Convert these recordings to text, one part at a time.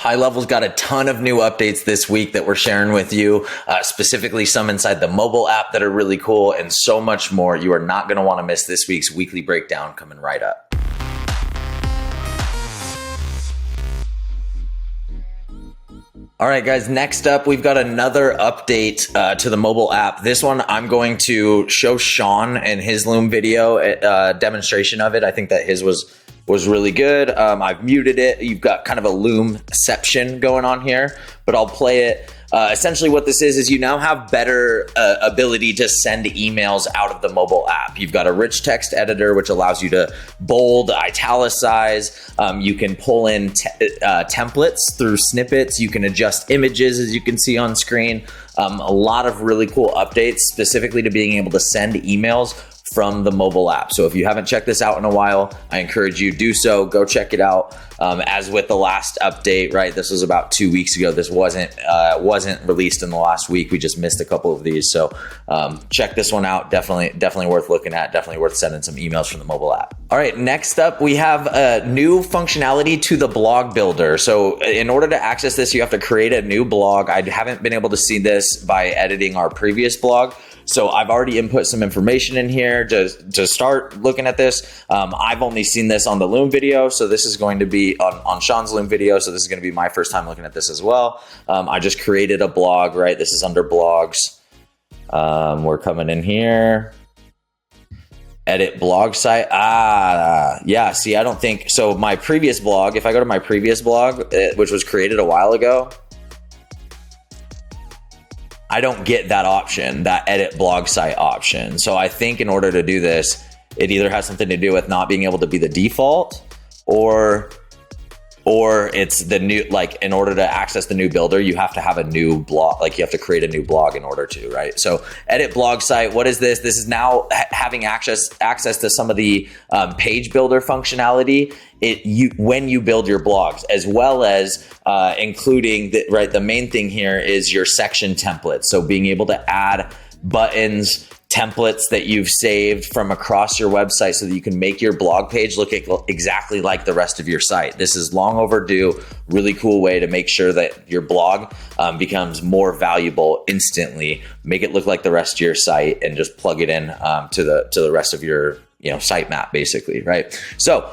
HighLevel's got a ton of new updates this week that we're sharing with you, specifically some inside the mobile app that are really cool and so much more. You are not going to want to miss this week's weekly breakdown coming right up. All right, guys, next up, we've got another update to the mobile app. This one, I'm going to show Sean and his Loom video demonstration of it. I think that his was really good. I've muted it. You've got kind of a Loomception going on here, but I'll play it. Essentially what this is you now have better ability to send emails out of the mobile app. You've got a rich text editor, which allows you to bold, italicize. You can pull in templates through snippets. You can adjust images, as you can see on screen. A lot of really cool updates specifically to being able to send emails from the mobile app. So if you haven't checked this out in a while, I encourage you do so. Go check it out. As with the last update, right? This was about 2 weeks ago. This wasn't released in the last week. We just missed a couple of these. So check this one out. Definitely worth looking at. Definitely worth sending some emails from the mobile app. All right, next up, we have a new functionality to the blog builder. So in order to access this, you have to create a new blog. I haven't been able to see this by editing our previous blog. So I've already input some information in here to start looking at this. I've only seen this on the Loom video, so this is going to be on Sean's Loom video, so this is going to be my first time looking at this as well. I just created a blog, right? This is under blogs. We're coming in here. Edit blog site. Yeah, see, I don't think, so my previous blog, if I go to my previous blog, which was created a while ago, I don't get that option, that edit blog site option. So I think in order to do this, it either has something to do with not being able to be the default or it's the new, like in order to access the new builder, you have to have a new blog, like you have to create a new blog in order to, right? So edit blog site, what is this? This is now having access to some of the page builder functionality when you build your blogs, as well as including the main thing here is your section templates. So being able to add buttons, templates that you've saved from across your website so that you can make your blog page look exactly like the rest of your site. This is long overdue, really cool way to make sure that your blog becomes more valuable instantly, make it look like the rest of your site, and just plug it in to the rest of your sitemap, basically, right? So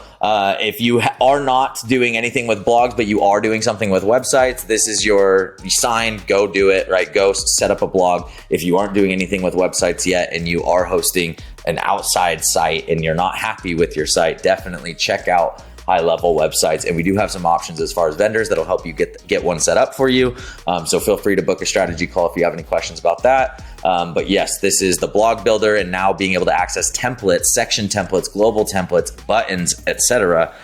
if you are not doing anything with blogs, but you are doing something with websites, this is your sign. Go do it, right? Go set up a blog. If you aren't doing anything with websites yet and you are hosting an outside site and you're not happy with your site, definitely check out HighLevel websites, and we do have some options as far as vendors that'll help you get one set up for you. So feel free to book a strategy call if you have any questions about that. But yes, this is the blog builder, and now being able to access templates, section templates, global templates, buttons, etc.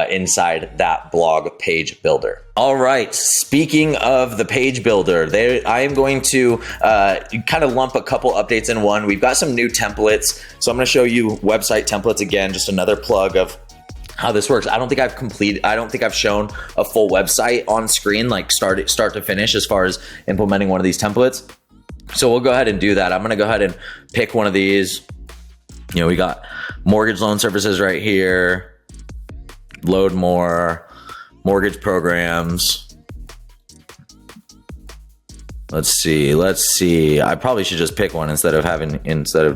Inside that blog page builder. All right, speaking of the page builder, I am going to kind of lump a couple updates in one. We've got some new templates. So I'm going to show you website templates again, just another plug of how this works. I don't think I've shown a full website on screen, like start to finish, as far as implementing one of these templates. So we'll go ahead and do that. I'm going to go ahead and pick one of these. We got mortgage loan services right here. Load more mortgage programs. Let's see. I probably should just pick one instead of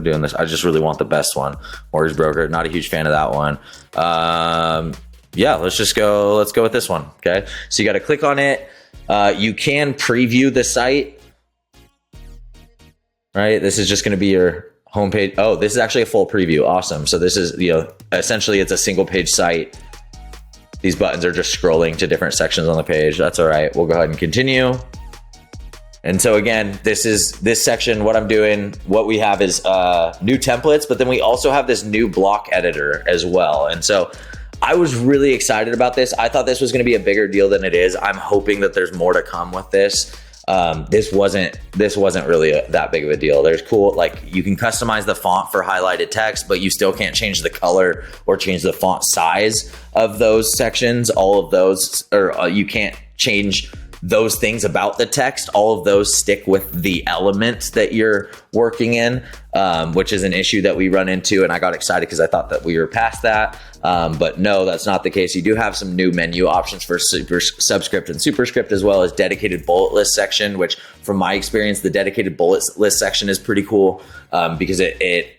doing this. I just really want the best one. Mortgage broker, not a huge fan of that one. Yeah, let's go with this one. Okay. So you got to click on it. You can preview the site, right? This is just going to be your homepage. Oh, this is actually a full preview. Awesome. So this is, essentially it's a single page site. These buttons are just scrolling to different sections on the page. That's all right. We'll go ahead and continue. And so again, this section, what we have is new templates, but then we also have this new block editor as well. And so I was really excited about this. I thought this was going to be a bigger deal than it is. I'm hoping that there's more to come with this. This wasn't really that big of a deal. There's cool, like you can customize the font for highlighted text, but you still can't change the color or change the font size of those sections. All of those, or you can't change those things about the text, all of those stick with the element that you're working in, which is an issue that we run into. And I got excited because I thought that we were past that. But no, that's not the case. You do have some new menu options for subscript and superscript, as well as dedicated bullet list section, which from my experience, the dedicated bullet list section is pretty cool because it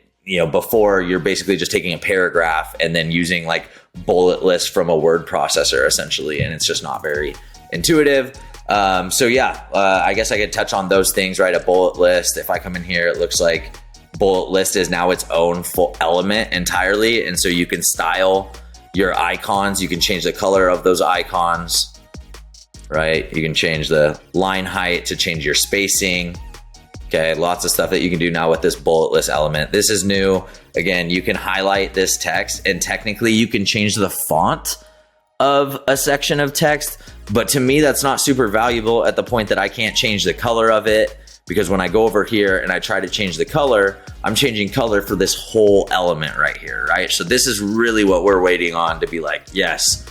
before you're basically just taking a paragraph and then using like bullet lists from a word processor essentially. And it's just not very intuitive. I guess I could touch on those things, right? A bullet list. If I come in here, it looks like bullet list is now its own full element entirely. And so you can style your icons. You can change the color of those icons, right? You can change the line height to change your spacing. Okay, lots of stuff that you can do now with this bullet list element. This is new. Again, you can highlight this text and technically you can change the font of a section of text. But to me, that's not super valuable at the point that I can't change the color of it, because when I go over here and I try to change the color, I'm changing color for this whole element right here, right? So this is really what we're waiting on to be like, yes,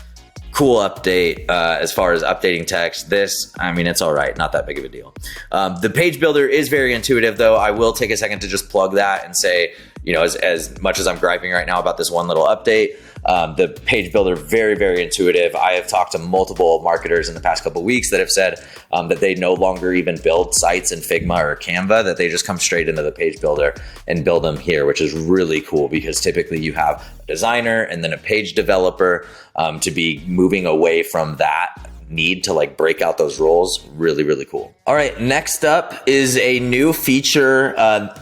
cool update as far as updating text. This, I mean, it's all right, not that big of a deal. The page builder is very intuitive though. I will take a second to just plug that and say, as much as I'm griping right now about this one little update, the page builder, very, very intuitive. I have talked to multiple marketers in the past couple of weeks that have said that they no longer even build sites in Figma or Canva, that they just come straight into the page builder and build them here, which is really cool because typically you have a designer and then a page developer to be moving away from that need to like break out those roles. Really, really cool. All right, next up is a new feature,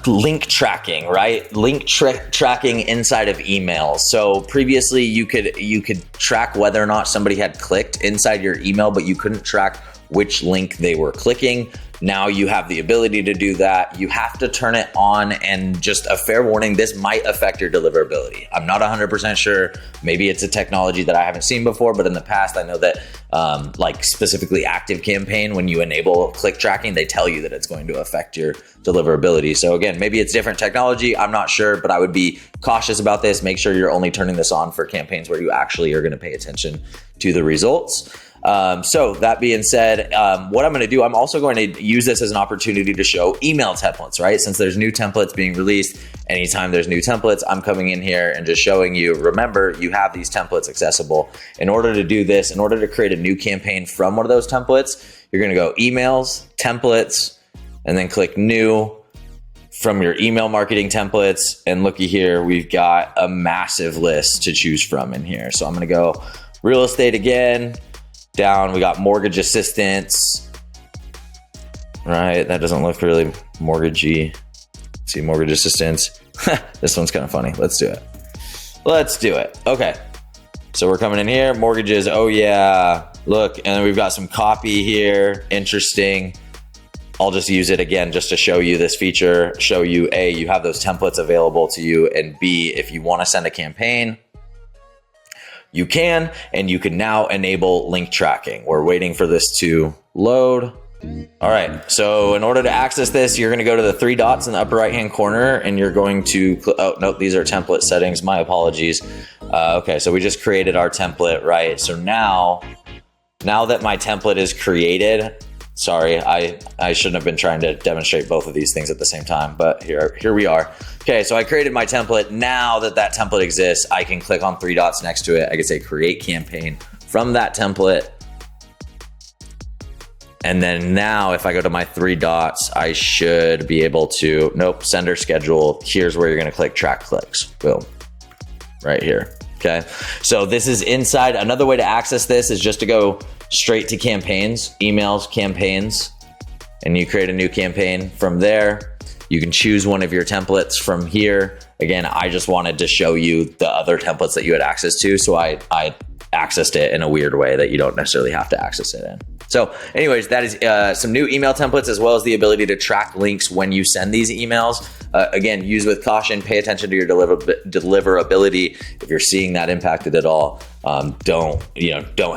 link tracking, right? Link tracking inside of emails. So previously you could track whether or not somebody had clicked inside your email, but you couldn't track which link they were clicking. Now you have the ability to do that. You have to turn it on, and just a fair warning, this might affect your deliverability. I'm not 100% sure. Maybe it's a technology that I haven't seen before, but in the past, I know that like specifically ActiveCampaign, when you enable click tracking, they tell you that it's going to affect your deliverability. So again, maybe it's different technology. I'm not sure, but I would be cautious about this. Make sure you're only turning this on for campaigns where you actually are going to pay attention to the results. So that being said, what I'm going to do, I'm also going to use this as an opportunity to show email templates, right? Since there's new templates being released, anytime there's new templates, I'm coming in here and just showing you, remember, you have these templates accessible. In order to do this, in order to create a new campaign from one of those templates, you're going to go emails, templates, and then click new from your email marketing templates. And looky here, we've got a massive list to choose from in here. So I'm going to go real estate again. Down, we got mortgage assistance, right? That doesn't look really mortgagey. Let's see, mortgage assistance. This one's kind of funny. Let's do it. Okay. So we're coming in here, mortgages. Oh yeah, look, and then we've got some copy here. Interesting. I'll just use it again just to show you this feature, show you A, you have those templates available to you, and B, if you want to send a campaign, you can, and you can now enable link tracking. We're waiting for this to load. All right, so in order to access this, you're gonna go to the three dots in the upper right-hand corner, and you're going to, oh, no, these are template settings, my apologies. Okay, so we just created our template, right? So now that my template is created, sorry, I shouldn't have been trying to demonstrate both of these things at the same time, but here we are. Okay, so I created my template. Now that template exists, I can click on three dots next to it. I can say create campaign from that template. And then now if I go to my three dots, I should be able to, nope, sender schedule. Here's where you're gonna click track clicks. Boom, right here. Okay, so this is inside. Another way to access this is just to go straight to campaigns, emails, campaigns, and you create a new campaign from there. You can choose one of your templates from here. Again, I just wanted to show you the other templates that you had access to, so I accessed it in a weird way that you don't necessarily have to access it in. So anyways, that is some new email templates, as well as the ability to track links when you send these emails. Again, use with caution, pay attention to your deliverability. If you're seeing that impacted at all, don't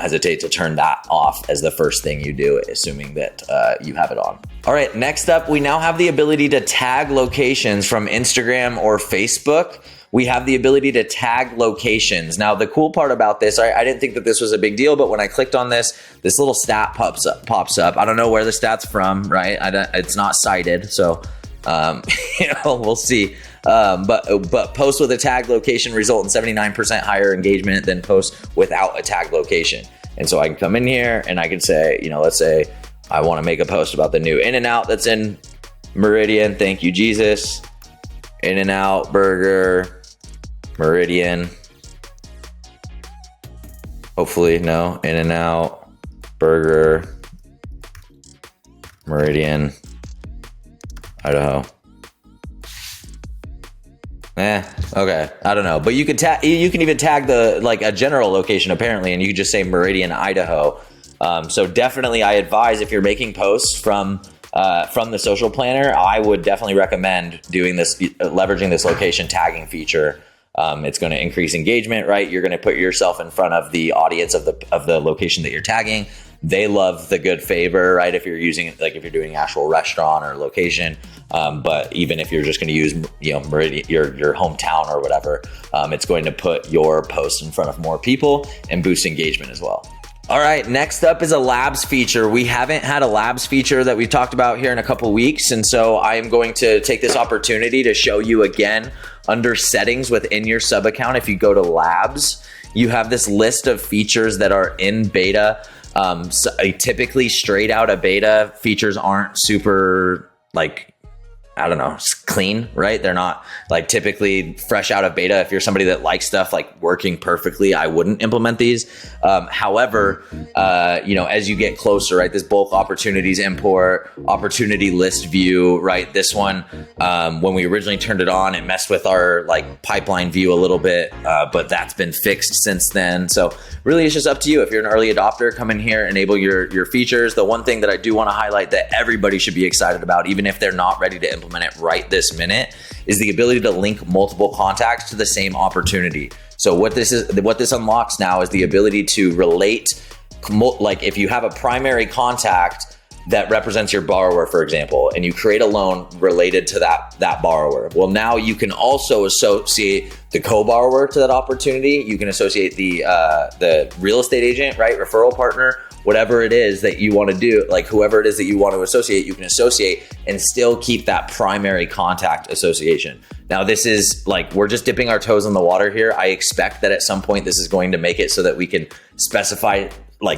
hesitate to turn that off as the first thing you do, assuming that you have it on. All right, next up, we now have the ability to tag locations from Instagram or Facebook we have the ability to tag locations. Now, the cool part about this, I didn't think that this was a big deal, but when I clicked on this little stat pops up. I don't know where the stat's from, right? It's not cited, so we'll see. But posts with a tag location result in 79% higher engagement than posts without a tag location. And so I can come in here and I can say, let's say I want to make a post about the new In-N-Out that's in Meridian. Thank you, Jesus. In-N-Out burger, Meridian. Hopefully, no. In-N-Out burger, Meridian, Idaho. Okay. I don't know. But you can even tag a general location apparently, and you can just say Meridian, Idaho. So definitely I advise if you're making posts from the social planner, I would definitely recommend doing this, leveraging this location tagging feature. It's going to increase engagement, right? You're going to put yourself in front of the audience of the location that you're tagging. They love the good favor, right? If you're using it, like if you're doing actual restaurant or location, but even if you're just going to use, Meridian, your hometown or whatever, it's going to put your post in front of more people and boost engagement as well. All right, next up is a labs feature. We haven't had a labs feature that we've talked about here in a couple weeks, and so I am going to take this opportunity to show you again under settings within your sub account. If you go to labs, you have this list of features that are in beta. So typically straight out of beta, features aren't super clean, right? They're not typically fresh out of beta. If you're somebody that likes stuff working perfectly, I wouldn't implement these. However, as you get closer, right, this bulk opportunities import, opportunity list view, right? This one, when we originally turned it on, it messed with our pipeline view a little bit, but that's been fixed since then. So really it's just up to you. If you're an early adopter, come in here, enable your features. The one thing that I do want to highlight that everybody should be excited about, even if they're not ready to implement it right this minute, is the ability to link multiple contacts to the same opportunity. So what this unlocks now is the ability to relate, if you have a primary contact that represents your borrower, for example, and you create a loan related to that borrower. Well, now you can also associate the co-borrower to that opportunity. You can associate the real estate agent, right? Referral partner, whatever it is that you want to do, whoever it is that you want to associate, you can associate and still keep that primary contact association. Now, this is we're just dipping our toes in the water here. I expect that at some point this is going to make it so that we can specify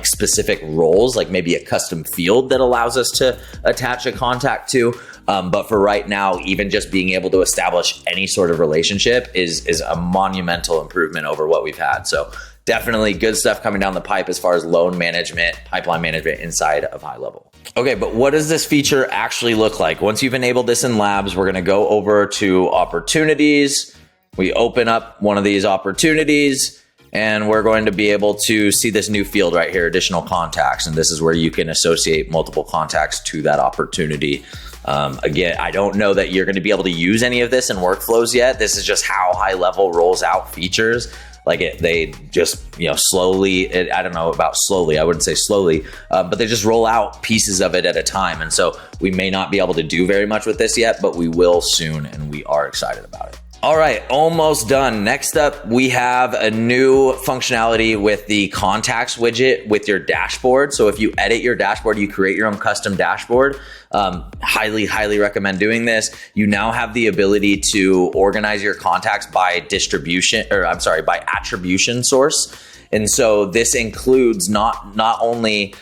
specific roles, maybe a custom field that allows us to attach a contact to. But for right now, even just being able to establish any sort of relationship is a monumental improvement over what we've had. So definitely good stuff coming down the pipe as far as loan management, pipeline management inside of HighLevel. Okay, but what does this feature actually look like? Once you've enabled this in labs, we're going to go over to opportunities. We open up one of these opportunities and we're going to be able to see this new field right here, additional contacts. And this is where you can associate multiple contacts to that opportunity. Again, I don't know that you're going to be able to use any of this in workflows yet. This is just how HighLevel rolls out features. They just, slowly, I don't know about slowly, I wouldn't say slowly, but they just roll out pieces of it at a time. And so we may not be able to do very much with this yet, but we will soon, and we are excited about it. All right, almost done. Next up, we have a new functionality with the contacts widget with your dashboard. So if you edit your dashboard, you create your own custom dashboard. Highly recommend doing this. You now have the ability to organize your contacts by by attribution source. And so this includes not only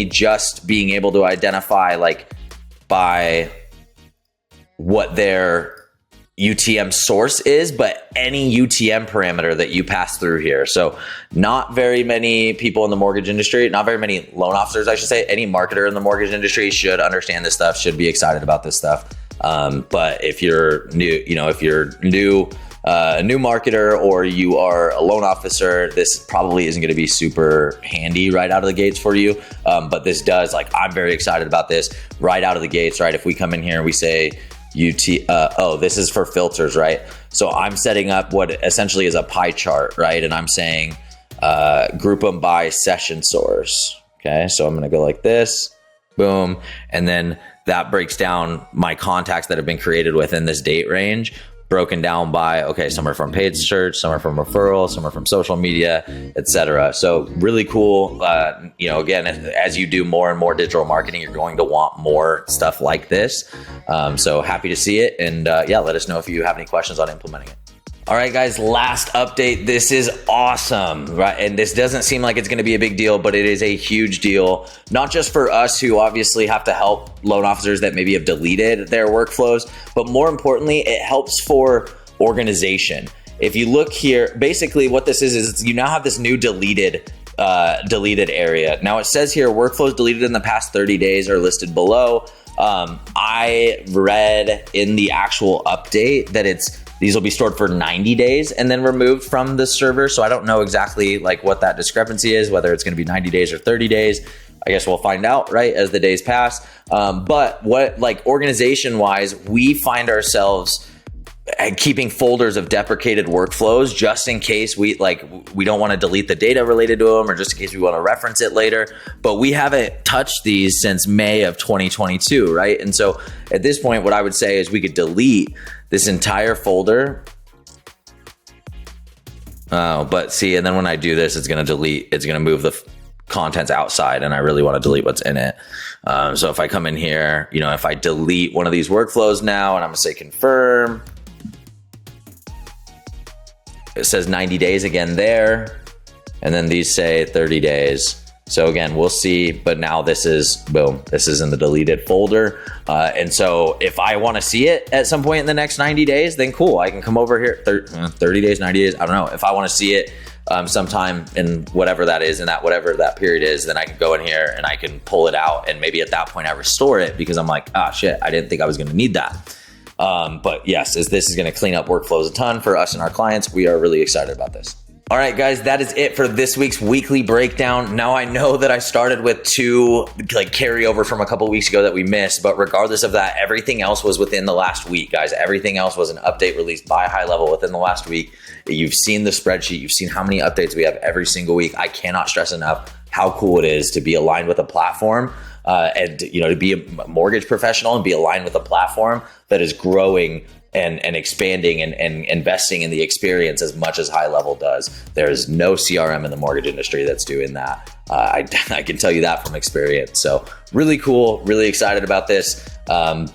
just being able to identify by what their UTM source is, but any UTM parameter that you pass through here. So not very many people in the mortgage industry, not very many loan officers, I should say, any marketer in the mortgage industry should understand this stuff, should be excited about this stuff. But if you're new, a new marketer or you are a loan officer, this probably isn't going to be super handy right out of the gates for you. But this does, I'm very excited about this right out of the gates, right? If we come in here and we say, this is for filters, right? So I'm setting up what essentially is a pie chart, right? And I'm saying group them by session source. Okay, so I'm going to go like this, boom, and then that breaks down my contacts that have been created within this date range. broken down by, okay, some are from paid search, some are from referral, some are from social media, etc. So really cool. You know, again, as you do more and more digital marketing, you're going to want more stuff like this. So happy to see it. And yeah, let us know if you have any questions on implementing it. All right, guys, last update. This is awesome, right? And this doesn't seem like it's going to be a big deal, but it is a huge deal, not just for us who obviously have to help loan officers that maybe have deleted their workflows, but more importantly, it helps for organization. If you look here, basically what this is you now have this new deleted area. Now it says here, workflows deleted in the past 30 days are listed below. I read in the actual update that these will be stored for 90 days and then removed from the server. So I don't know exactly like what that discrepancy is, whether it's going to be 90 days or 30 days. I guess we'll find out, right, as the days pass. But what, like, organization wise, we find ourselves keeping folders of deprecated workflows just in case we don't want to delete the data related to them, or just in case we want to reference it later. But we haven't touched these since May of 2022, right? And so at this point, what I would say is we could delete this entire folder. Oh, but see, and then when I do this, it's going to move the contents outside, and I really want to delete what's in it. So if I come in here, you know, if I delete one of these workflows now, and I'm going to say confirm, it says 90 days again there, and then these say 30 days. So again, we'll see, but now this is, boom, this is in the deleted folder. And so if I want to see it at some point in the next 90 days, then cool, I can come over here, 30 days, 90 days, I don't know. If I want to see it sometime in whatever that is, and whatever that period is, then I can go in here and I can pull it out, and maybe at that point I restore it because I'm like, ah, shit, I didn't think I was going to need that. But yes, as this is going to clean up workflows a ton for us and our clients, we are really excited about this. All right, guys, that is it for this week's weekly breakdown. Now, I know that I started with 2 carryover from a couple weeks ago that we missed, but regardless of that, everything else was within the last week, guys. Everything else was an update released by HighLevel within the last week. You've seen the spreadsheet. You've seen how many updates we have every single week. I cannot stress enough how cool it is to be aligned with a platform and, you know, to be a mortgage professional and be aligned with a platform that is growing and expanding and investing in the experience as much as HighLevel does. There's no CRM in the mortgage industry that's doing that. I can tell you that from experience. So really cool, really excited about this.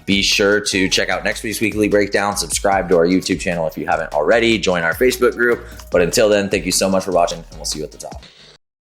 Be sure to check out next week's weekly breakdown, subscribe to our YouTube channel if you haven't already, join our Facebook group. But until then, thank you so much for watching, and we'll see you at the top.